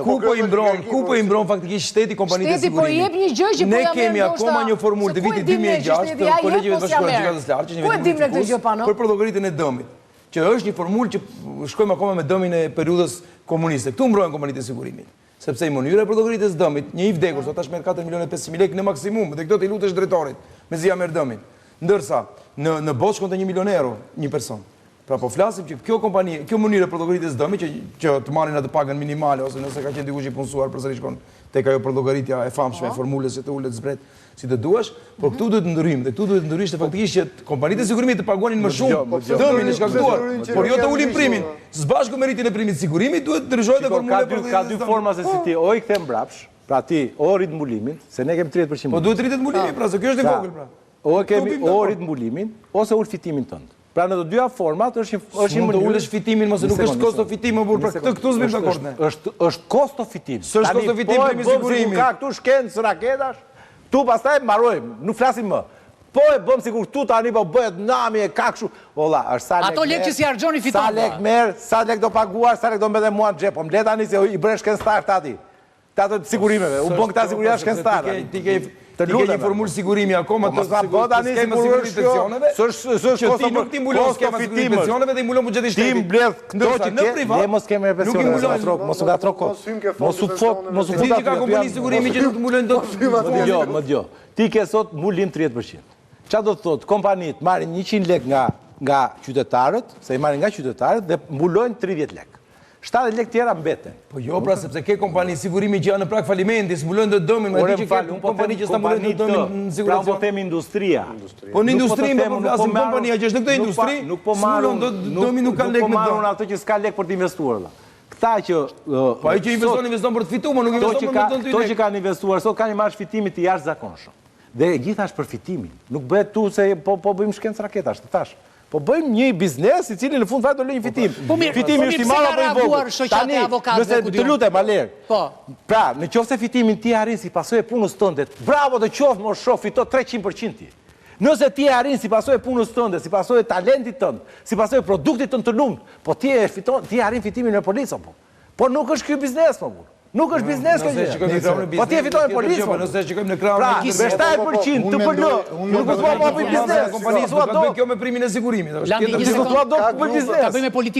Ku po i mbron faktikisht shteti kompanitë e sigurimit? Shteti po jep një gjë që po ne ja kemi akoma një formulë të vitit 2006 të Kolegjive të Bashkuara të Gjykatës së Lartë, ku e dim ne këtë gjë pa, no? Për protokollitin e dëmit, që është një formulë që shkojmë akoma me dëmin e periudhës komuniste. Këtu mbrohen kompanitë e sigurimit. Sepse i mënyra e protokollit të dëmit, një i vdekur sot tash merr 4.500.000 lekë në maksimum, dhe këto ti lutesh drejtorit, mezi ja merr dëmin. Ndërsa në botë shkonte 1 milion euro një person. Pra po flasim që kjo kompani, kjo mënyrë e protokollit të dëmit që të marrin atë pagën minimale ose nëse ka qenë dikush i punësuar përsëri shkon tek ajo protokollitja e famshme e formulës që të ulet zbret si të duash, por këtu duhet të ndryhim dhe këtu duhet të ndryshte faktikisht që kompanitë e sigurimit të paguanin më shumë dëmin e shkaktuar, por jo të ulin primin. Së bashku me rritjen e primit të sigurimit duhet të ndryshohet e formula e ka dy forma se si ti, o i kthem mbrapsh, pra ti o rrit mbulimin, se ne kemi 30%. Po duhet rritet mbulimi, pra se kjo është i vogël pra. O rrit mbulimin ose ul fitimin tënd. Pra në të dyja format është një mënyrë. Ulesh fitimin, mos nuk është kosto fitim, më burr, pra këtu zbim dakord ne. Është kosto fitim. S'është kosto fitim primi sigurimi. Ka këtu shkencë raketash, tu pastaj mbarojmë, nuk flasim më. Po e bëm sikur tu tani po bëhet nami e kakshu. Olla, është sa lek. Ato lek që si harxhoni fiton. Sa lek merr, sa lek do paguar, sa lek do mbetë mua në xhep. Po mblet tani se i bëre shkencëtar tati. Tato sigurimeve, u bën këta siguria shkencëtar. Ti ke një formulë sigurimi akoma të skemës sigurimit të pensioneve. Që ti nuk ti mbulon skemën e pensioneve dhe i mbulon buxhetin shtetit. Ti mbledh këto që në privat. Ne mos kemi pensione, mos u gatro kot. Mos u fut ti ka kompani sigurimi që nuk mbulojnë dot. Jo, më dëgjoj. Ti ke sot mbulim 30%. Çfarë do të thotë? Kompanitë marrin 100 lekë nga qytetarët, se i marrin nga qytetarët dhe mbulojnë 30 lekë. 70 lekë tjera mbeten. Po jo, pra sepse ke kompani sigurimi që janë në prag falimenti, s'mbulojnë dot dëmin, më di që ke kompani që s'mbulojnë dot dëmin në siguracion. Pra po them industria. Po në industri po flasim kompania që është në këtë industri, s'mbulon dot dëmin, nuk kanë lekë në dëm. Ato që s'ka lekë për të investuar. Këta që po ai që investon për të fituar, nuk investon për të dhënë. Ato që kanë investuar sot kanë marrë fitimit të jashtëzakonshëm. Dhe gjithashtu për fitimin. Nuk bëhet tu se po bëjmë shkencë raketash, të thash. Po bëjmë një biznes i cili në fund fare do lë një fitim. Fitimi është i madh apo i vogël? Tani, nëse të lutem Aler. Po. Pra, nëse fitimin ti arrin si pasojë e punës tënde, bravo të qoftë mos shoh fito 300% ti. Nëse ti arrin si pasojë e punës tënde, si pasojë e talentit tënd, si pasojë e produktit tënd të lumtur, po ti arrin fitimin në policë apo. Po nuk është ky biznes më burr. Nuk është biznes kjo gjë. Po ti e fiton në policë. Nëse shikojmë në krahun e me 7% të përlë. Nuk do të bëj biznes. Kompanisë do të bëj kjo me primin e sigurimit. Ka bëj me politikë.